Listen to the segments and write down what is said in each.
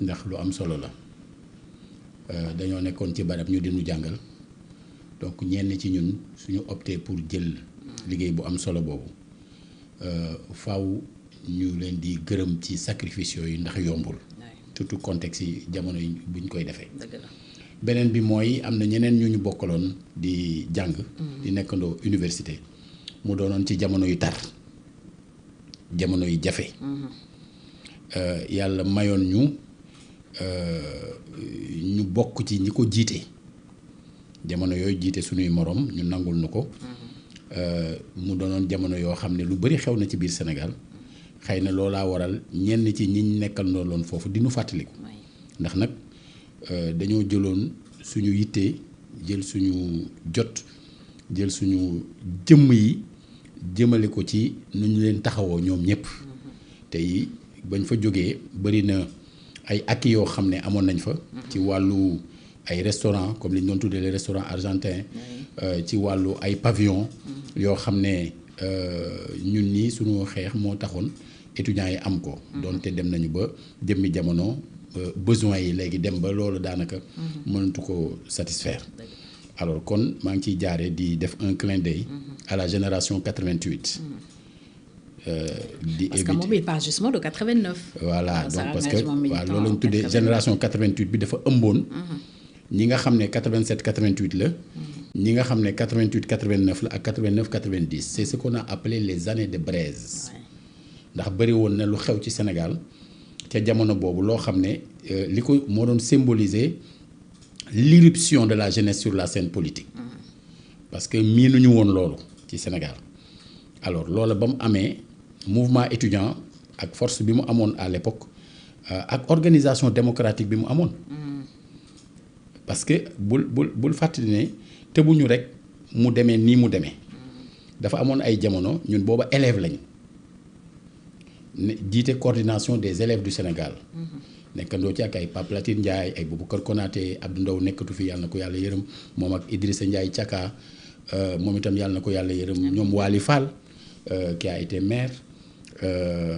ndax lu am solo la dañoo nekkoon ci barab ñu dinu jàngal donc ñenn ci ñun suñu opté pour jël liggéey bu am solo boobu faaw ñu leen di gërëm ci sacrifice yooyu ndax yombul surtout contexte yi jamono yi buñ koy defee beneen bi mooy am na ñeneen ñu bokkaloon di jàng di nekkandoo université mu doonoon ci jamono yu tar jamono yu jafe yàlla mayoon ñu bokk ci ñi ko jiite jamono yooyu jiite suñuy morom ñu nangul nu ko mu doonoon jamono yoo xam ne lu bari xew na ci biir Sénégal xëy na loolaa waral ñenn ci ñiñ nekkandoo loon foofu di nu fàttaliku ndax nag dañoo jëloon suñu yitte jël suñu jot jël suñu jëmm yi jëmale ko ci nu ñu leen taxawoo ñoom ñëpp tey bañ fa jógee bari na ay acquis yoo xam ne amoon nañ fa ci wàllu ay restaurants comme li ñu doon tuddee les restaurants argentins ci wàllu ay pavillons yoo xam ne ñun ñii suñu xeex moo taxoon étudiants yi am ko donte dem nañu ba jëmmi jamono besoins yi léegi dem ba loolu daanaka mënatu ko satisfaire alors kon maa ngi ciy jaaree di def un clin d'œil à la génération 88 parce que moom il parle justement de 89. voilà donc parce que waaw loolu lañ tuddee génération 88 bi dafa ëmboon ñi nga xam ne 87 88 la ñi nga xam ne 88 89 la ak 89 90 c'est ce qu'on a appelé les années de braise ndax bëri woon na lu xew ci Sénégal ca jamono boobu loo xam ne li ko moo doon symboliser l'irruption de la jeunesse sur la scène politique parce que miinuñu woon loolu ci Sénégal alors loola ba mu amee mouvement étudiant ak force bi mu amoon à l'époque ak organisation démocratique bi mu amoon parce que bul fàttali ne tëbuñu rek mu demee nii mu demee dafa amoon ay jamono ñun booba élèves lañ ne jiite coordination des élèves du Sénégal nekkandoo ci ak ay Pape Latine Ndiaye ay Boubacar Konaté Abdou Ndaw nekkatu fi yàlla na ko yàlla yërëm moom ak Idrissa Ndiaye Thiaka moom itam yàlla na ko yàlla yërëm ñoom Waly Fall qui a été maire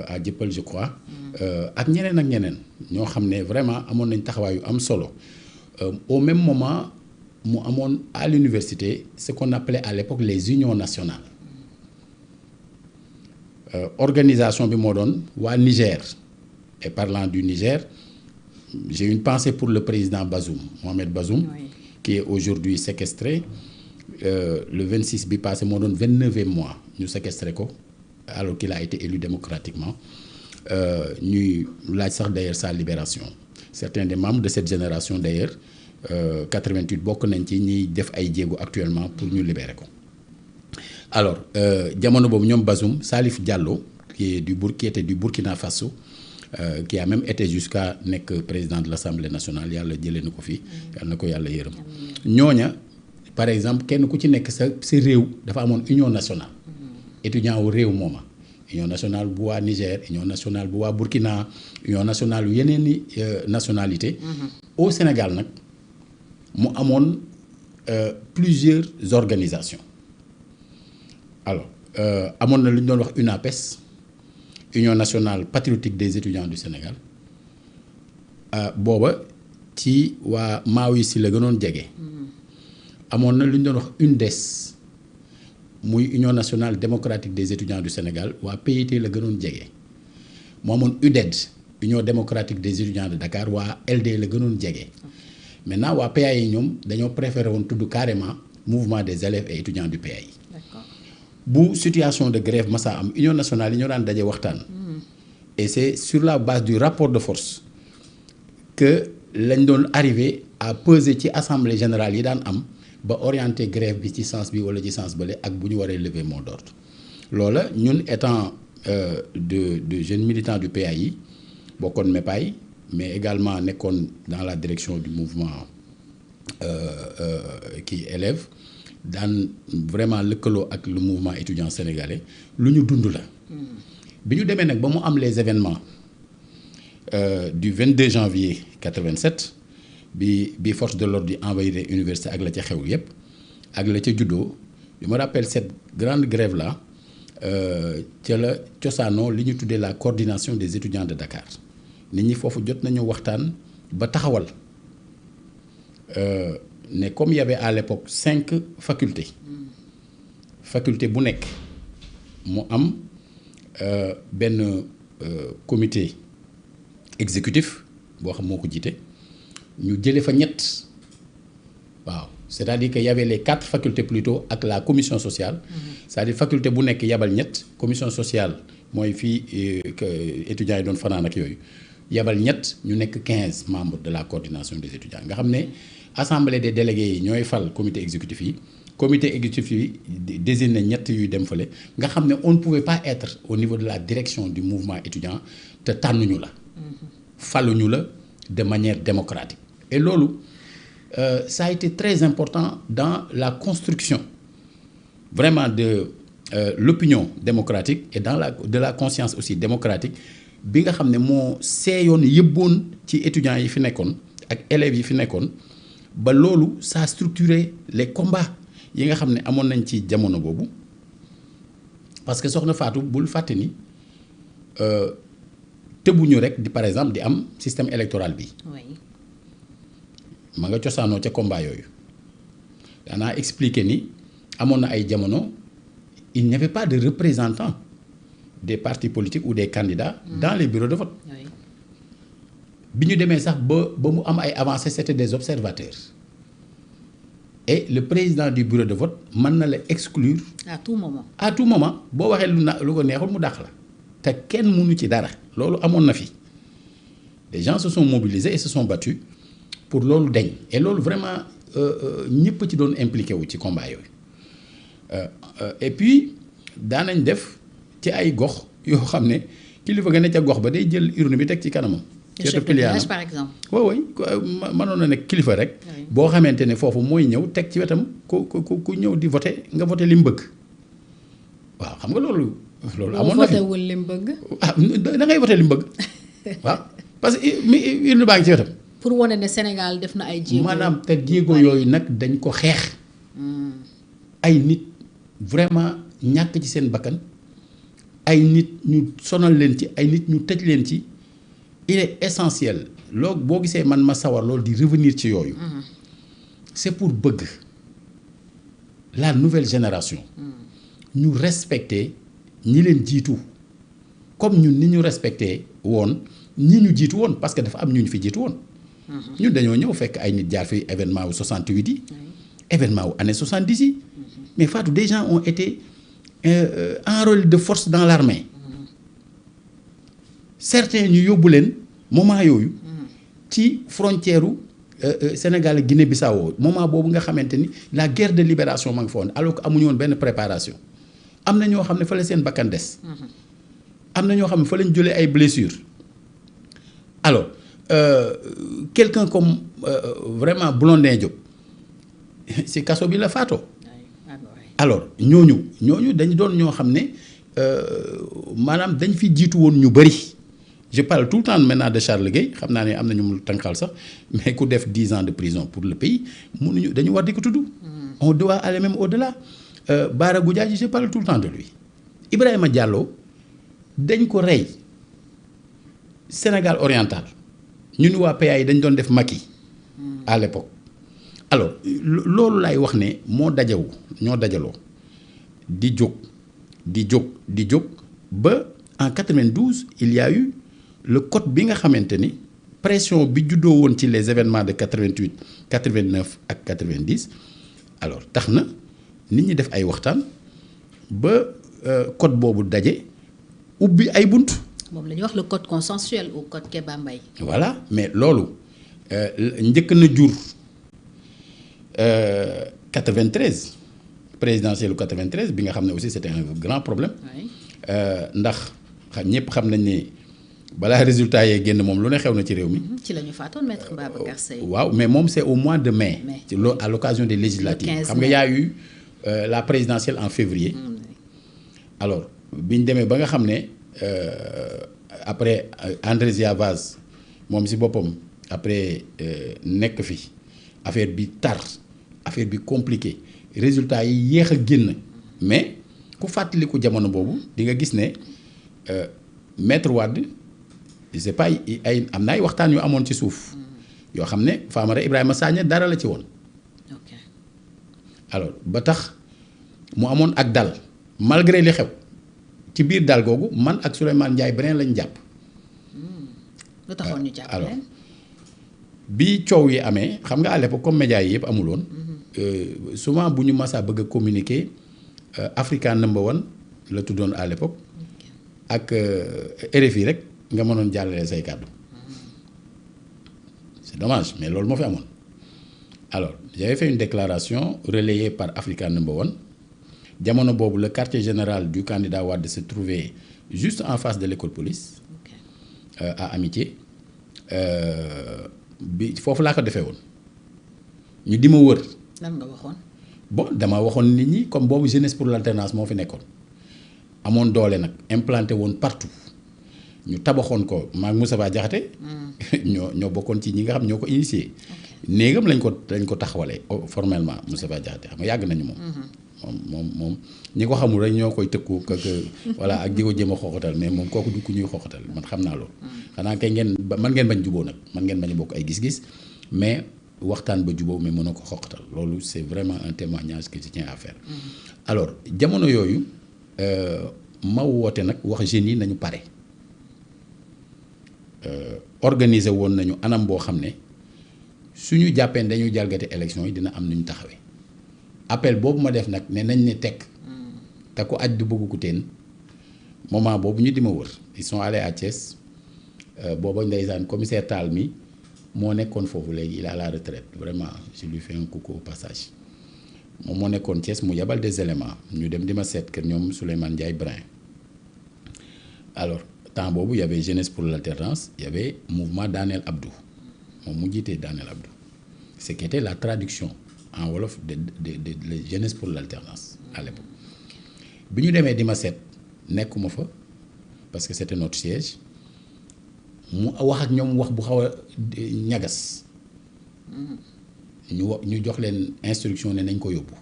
à Dieuppeul je crois ak ñeneen ñoo xam ne vraiment amoon nañ taxawaay yu am solo au même moment mu amoon à l'université ce qu'on appelait à l'époque les unions nationales organisation bi moo doon waa Niger et parlant du Niger j'ai une pensée pour le président Bazoum Mohamed Bazoum qui est aujourd'hui séquestré le 26 bi passé moo doon 29e mois ñu séquestré ko alors qu'il a été élu démocratiquement ñuy laaj sax d'ailleurs sa libération certains des membres de cette génération d'ailleurs 88 bokk nañ ci ñiy def ay jéego actuellement pour ñu libérer ko alors jamono boobu ñoom Bazoum Salif Diallo qui était du Burkina Faso qui a même été jusqu'à nekk président de l'Assemblée nationale yàlla jëlee na ko fi yàlla na ko yàlla yërëm ñooña par exemple kenn ku ci nekk sa réew dafa amoon union nationale étudiant wu réew mooma union nationale bu waa Niger union nationale bu waa Burkina union nationale yu yeneen i nationalité au Sénégal nag mu amoon plusieurs organisations alors amoon na lu ñu doon wax UNAPES Union nationale patriotique des étudiants du Sénégal booba ci waa Maoyi si la gënoon jege amoon na lu ñu doon wax UNDES muy Union nationale démocratique des étudiants du Sénégal waa PIT la gënoon jege moo amoon UDED Union démocratique des étudiants de Dakar waa LD la gënoon jege maintenant waa PAI yi ñoom dañoo préféré woon tudd carrément mouvement des élèves et étudiants du PAI. bu situation de grève massa am union nationale yi ñoo daan daje waxtaan. et c'est sur la base du rapport de force que lañ doon arrivé à peser ci assemblée générale yi daan am ba orienter grève bi ci sens bi wala ci sens bële ak bu ñu waree lever mot d'ordre loola ñun étant de jeunes militants du PAI bokkoon MEPAI mais également nekkoon dans la direction du mouvement kii élève daan vraiment lëkkaloo ak le mouvement étudiant sénégalais lu ñu dund la. bi ñu demee nag ba mu am les événements du 22 janvier 87 bi force de l'ordre di envahir université ak la ca xew yépp ak la ca juddoo je me rappelle cette grande grève là ca la cosaanoo li ñu tuddee la coordination des étudiants de Dakar nit ñi foofu jot nañu waxtaan ba taxawal ne comme il y avait à l'époque 5 facultés faculté bu nekk mu am benn comité exécutif boo xam moo ko jiite ñu jëlee fa ñett waaw c'est-à-dire que y avait les 4 facultés plutôt ak la commission sociale c'est-à-dire faculté bu nekk yabal ñett commission sociale mooy fii étudiants yi doon fanaan ak yooyu yabal ñett ñu nekk 15 membres de la coordination des étudiants nga xam ne assemblée des délégués yi ñooy fal comité exécutif yi comité exécutif yi désigné ñett yuy dem fële nga xam ne on ne pouvait pas être au niveau de la direction du mouvement étudiant te tànnuñu la faluñu la de manière démocratique et loolu ça a été très important dans la construction vraiment de l'opinion démocratique et de la conscience aussi démocratique bi nga xam ne moo seeyoon yëbboon ci étudiants yi fi nekkoon ak élèves yi fi nekkoon ba loolu ça a structuré les combats yi nga xam ne amoon nañ ci jamono boobu parce que soxna Fatou bul fàtte ni tëbuñu rek di par exemple di am système électoral bi ma nga cosaanoo ca combat yooyu danaa expliquer ni amoon na ay jamono il n'y avait pas de représentants des partis politiques ou des candidats dans les bureaux de vote bi ñu demee sax ba mu am ay avancées c'était des observateurs et le président du bureau de vote mën na la exclure à tout moment boo waxee lu ko neexul mu dàq la te kenn mënu ci dara loolu amoon na fi les gens se sont mobilisés et se sont battus pour loolu deñ et loolu vraiment ñëpp ci doon impliqué wu ci combat yooyu et puis daanañ def ci ay gox yoo xam ne kilifa ga ne ca gox ba day jël urne bi teg ci kanamam. chef de village par exemple. waaw mënoon na nekk kilifa rek. boo xamante ne foofu mooy ñëw teg ci wetam ku ñëw di voté nga voté li mu bëgg waaw xam nga loolu. amoon na fi voté wul li mu bëgg. da ngay voté li mu bëgg waaw parce que urne baa ngi ci wetam. pour wane ne Sénégal def na ay jéego. maanaam te jéego yooyu nag dañ ko xeex. ay nit vraiment ñàkk ci seen bakkan ay nit ñu sonal leen ci ay nit ñu tëj leen ci il est essentiel loolu boo gisee man ma sawar loolu di revenir ci yooyu. c'est pour bëgg la nouvelle génération. ñu respecter ñi leen jiitu comme ñun ni ñu respecté woon ñi ñu jiitu woon parce que dafa am ñu fi jiitu woon. ñun dañoo ñëw fekk ay nit jaar fi événement wu 68 yi. événement wu année 70 yi. mais Fatou des gens ont été enrôlés de force dans l'armée. certains ñu yóbbu leen moment yooyu. ci frontière u Sénégal ak Guinée-Bissau moment boobu nga xamante ni la guerre de libération ma nga fa woon alors que amuñu woon benn préparation. am na ñoo xam ne fa la seen bakkan des. am na ñoo xam ne fa lañ jëlee ay blessures. alors quelqu'un comme vraiment Blondin Diop ci kaso bi la faatoo. alors ñooñu dañu doon ñoo xam ne maanaam dañ fi jiitu woon ñu bëri. je parle tout le temps maintenant de Charles Gueye xam naa ne am na ñu mu tànqal sax mais ku def 10 ans de prison pour le pays mënuñu dañu war di ko tudd. on doit aller même au-delà. Bara Goudiaby je parle tout le temps de lui. Ibrahima Diallo dañ ko rey Sénégal oriental ñun waa PA yi dañ doon def Macky à l'époque. alors loolu laay wax ne ñoo dajaloo di jóg ba en 92 il y a eu le code bi nga xamante ni pression bi juddoo woon ci les événements de 88 89 ak 90 alors tax na nit ñi def ay waxtaan ba code boobu daje ubbi ay bunt. moom la ñuy wax le code consensuel ou code Kéba Mbaye. voilà mais loolu njëkk na jur 93 présidentielle 93 bi nga xam ne aussi c'était un grand problème. ndax ñëpp xam nañ ne balaa résultat yee génn moom lu ne xew na ci réew mi. ci la ñu faatoon maître Babacar Seye. waaw mais moom c'est au mois de mai. à l'occasion des législatives. xam nga y a eu la présidentielle en février. alors bi ñu demee ba nga xam ne après Andrésia Vaz moom si boppam après nekk fi affaire bi tar affaire bi compliqué résultat yi yéex a génn mais ku fàttaliku jamono boobu di nga gis ne maître Wade c'est pas ay am na ay waxtaan yu amoon ci suuf yoo xam ne Famara Ibrahima Sagna dara la ci woon. ok alors ba tax mu amoon ak dal malgré li xew ci biir dal googu man ak Souleymane Ndiaye Brin lañ jàpp. lu taxoon ñu jàpp alors leen. bi coow yi amee xam nga à l'époque comme médias yi yëpp amuloon. souvent bu ñu masaa bëgg a communiquer Africa Number One la tuddoon à l'époque ak RFI rek nga mënoon jàllale say kàddu. c'est dommage mais loolu moo fi amoon alors j'avais fait une déclaration relayée par Africa Number One jamono boobu le quartier général du candidat Wade se trouvait juste en face de l'école police. À Amitié bi foofu laa ko defee woon ñu di ma wër. lan nga waxoon. bon dama waxoon nit ñi comme boobu jeunesse pour l'alternance moo fi nekkoon amoon doole nag implanté woon partout ñu tabaxoon ko maag Moustapha Diakhaté ñoo bokkoon ci ñi nga xam ñoo ko initié. néegam lañ ko taxawalee formellement Moustapha Diakhaté xam nga yàgg nañu moom ñi ko xamul rek ñoo koy tëkku voilà ak di ko jéem a xooxatal mais moom kooku du ku ñuy xooxatal man xam naa loolu. xanaa kay man ngeen bañ juboo nag man ngeen bañ a bokk ay gis-gis mais waxtaan ba juboo mais mënoo ko xooxatal loolu c'est vraiment un témoignage que je tiens à faire. alors jamono yooyu ma woote nag wax jeunes yi nañu pare organiser woon nañu anam boo xam ne suñu jàppee dañuy jalgati élection yi dina am nu ñu taxawee. appel boobu ma def nag ne nañ ne tekk te ku aj du bëgg ku teen moment boobu ñu di ma wër ils sont allés à Thiès booba ndeysaan commissaire Tall mi moo nekkoon foofu léegi il est à la retraite vraiment je lui fais un coucou au passage moom moo nekkoon Thiès mu yabal des éléments ñu dem di ma seet kër ñoom Souleymane Ndiaye Brin alors temps boobu y avait jeunesse pour l'alternance y avait mouvement Danel Abdou moom mu jiitee Danel Abdou ce qui était la traduction en wolof de jeunesse pour l'alternance à l'époque bi ñu demee di ma seet nekkuma fa parce que c'était notre siège mu wax ak ñoom wax bu xaw a ñagas ñu jox leen instruction ne nañ ko yóbbu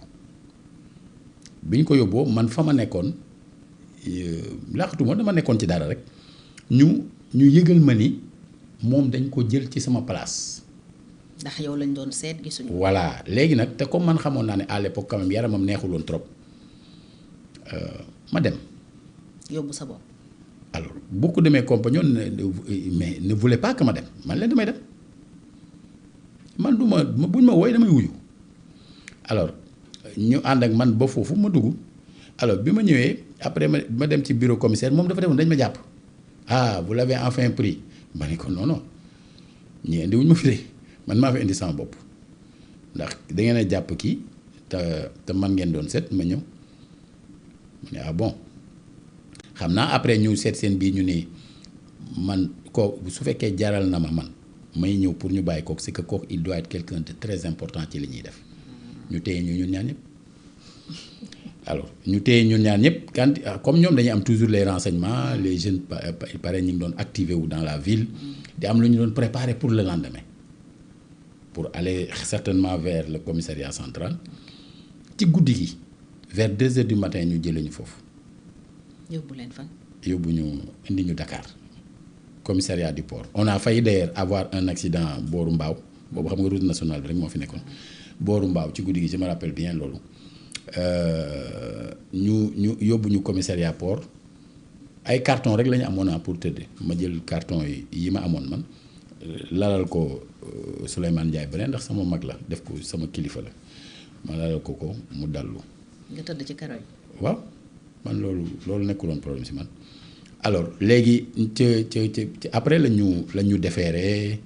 bi ñu ko yóbboo man fa ma nekkoon laaxatuma dama nekkoon ci dara rek ñu yëgal ma ni moom dañ ko jël ci sama place. ndax yow lañ doon seet gisuñu. voilà léegi nag te comme man xamoon naa ne à l'époque quand même yaramam neexul woon trop ma dem. yóbbu sa bopp. alors beaucoup de mes compagnons mais ne voulaient pas que ma dem man leen damay dem man du ma buñ ma wooy damay wuyu alors ñu ànd ak man ba foofu ma dugg alors bi ma ñëwee après ma dem ci bureau commissaire moom dafa demoon dañ ma jàpp ah vous l'avez enfin pris ma ne ko non non ñi indi wuñ ma fi de man maa fi indi sama bopp ndax da ngeen a jàpp kii te man ngeen doon seet ma ñëw ma ne ah bon xam naa après ñu seet seen biir ñu ne man ko su fekkee jaral na ma man may ñëw pour ñu bàyyi kooku c'est que kooku il doit être quelqu'un de très important ci li ñuy def ñu téye ñun ñaar ñëpp alors ñu téye ñun ñaar ñëpp quand comme ñoom dañuy am toujours les renseignements les jeunes il paraît ñu ngi doon activé wu dans la ville di am lu ñu doon préparer pour le lendemain pour aller certainement vers le commissariat central ci guddi gi vers 2 heures du matin ñu jëlee ñu foofu. yóbbu leen fan. yóbbu ñu indi ñu Dakar commissariat du port on a failli d'ailleurs avoir un accident booru Mbaaw boobu xam nga route nationale bi rek moo fi nekkoon booru Mbaaw ci guddi gi je me rappelle bien loolu ñu yóbbu ñu commissariat port ay carton rek la ñu amoon pour tëdd ma jël carton yi ma amoon man lalal ko Souleymane Ndiaye Brin ndax sama mag la def ko sama kilifa la ma lalal ko mu dallu. nga tëdd ci karo yi. waaw man loolu nekkuloon problème si man alors léegi ca après la ñu déféré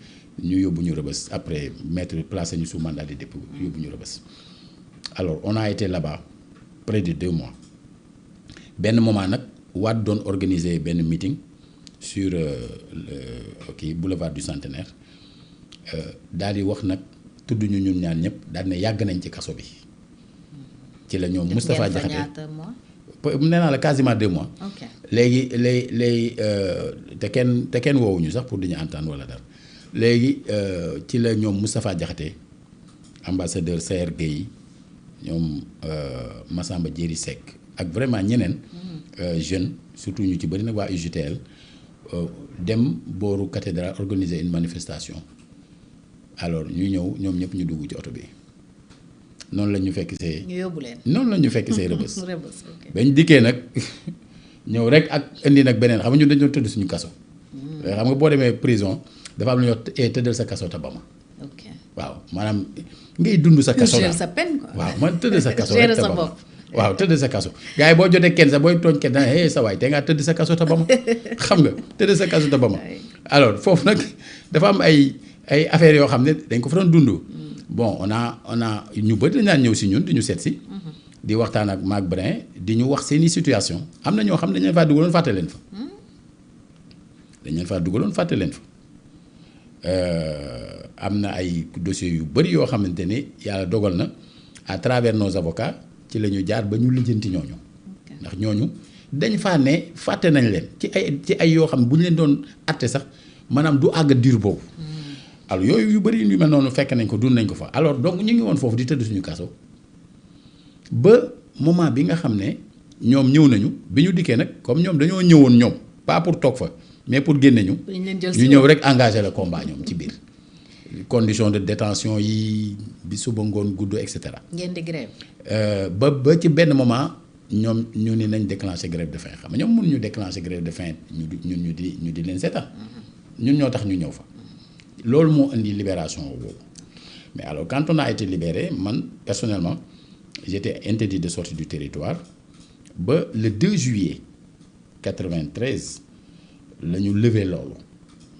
ñu yóbbu ñu Rebeuss après mettre placé ñu sous mandat de dépôt yóbbu ñu Rebeuss alors on a été là-bas près de 2 mois benn moment nag Wade doon organiser benn meeting sur boulevard du Centenaire daal di wax nag tudd ñu ñun ñaan ñëpp daal ne yàgg nañ ci kaso bi ci la ñoom Moustapha Diakhaté nee naa la quasiment 2 mois. ok léegi te kenn woowuñu sax pour di ñu entendre wala dara léegi ci la ñoom Moustapha Diakhaté ambassadeur Saër Gueye ñoom Massamba Diéry Seck ak vraiment ñeneen jeunes surtout ñu ci bëri nag waa UJTL dem booru cathédrale organiser une manifestation alors ñu ñëw ñoom ñëpp ñu dugg ci oto bi noonu la ñu fekk see. ñu yóbbu leen noonu la ñu fekk see Rebeuss. Rebeuss ok. bañ dikkee nag ñëw rek ak indi nag beneen xam nga ñun dañoo tëdd suñu kaso. xam nga boo demee prison dafa am lu ñuy wax tëddal sa kaso te ba ma. ok waaw maanaam ngay dund sa kaso gérer sa peine quoi. waaw man tëdd sa kaso gérer rek te sa ba ma bopp. waaw tëdd sa kaso gars yi boo jotee kenn sax booy tooñ kenn dana sa waay te ngaa tëdd sa kaso te ba ma xam nga tëdd sa kaso te ba ma alors foofu nag dafa am ay affaires yoo xam ne dañ ko fa doon dund bon on a ñu bëri dañ daan ñëw si ñun di ñu seet si di waxtaan ak Mac Brin di ñu wax seeni situation am na ñoo xam ne dañ leen faa dugaloon fàtte leen fa dañ leen faa dugaloon fàtte leen fa am na ay dossiers yu bëri yoo xamante ni yàlla dogal na à travers nos avocats ci la ñu jaar ba ñu lijjanti ñooñu ndax ñooñu dañ faa ne fàtte nañ leen ci ay yoo xam ne bu ñu leen doon atte sax maanaam du àgg diir boobu alors yooyu yu bëri yu mel noonu fekk nañ ko dund nañ ko fa alors donc ñu ngi woon foofu di tëdd suñu kaso ba moment bi nga xam ne ñoom ñëw nañu bi ñu dikkee nag comme ñoom dañoo ñëwoon ñoom pas pour toog fa mais pour génne ñu ñu ñëw rek engagé le combat ñoom ci biir condition de détention yi bi suba ngoon gudd et cetera. ngeen di grève. ba ci benn moment ñoom ñu ni nañ déclencher grève de faim xam nga ñoom mënuñu déclencher grève de faim ñu di leen seetaan ñun ñoo tax ñu ñëw fa loolu moo indi libération boobu mais alors quand on a été libéré man personnellement j'étais interdit de sortie du territoire ba le 2 juillet 93 la ñu levé loolu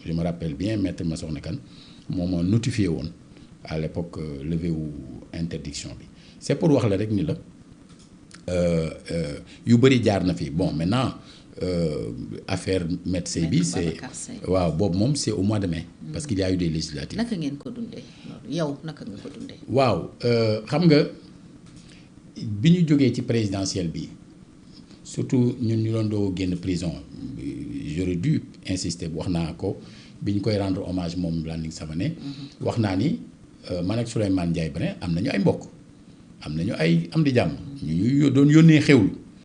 je me rappelle bien maître Massokhna Kane moom moo notifié woon à l'époque levé wu interdiction bi c'est pour wax la rek ni la yu bëri jaar na fi bon maintenant affaire médecin bi c'est waaw boobu moom c'est au mois de mai parce qu'il y a eu des législatives. naka ngeen ko dundee yow naka nga ko dundee. waaw xam nga bi ñu jógee ci présidentielle bi surtout ñun ñu doon doo génn prison j'aurais dû insister wax naa ko bi ñu koy rendre hommage moom Landing Savané wax naa ni man ak Souleymane Ndiaye Brin am nañu ay mbokk am nañu ay am di jàmm ñu doon yónnee xewlu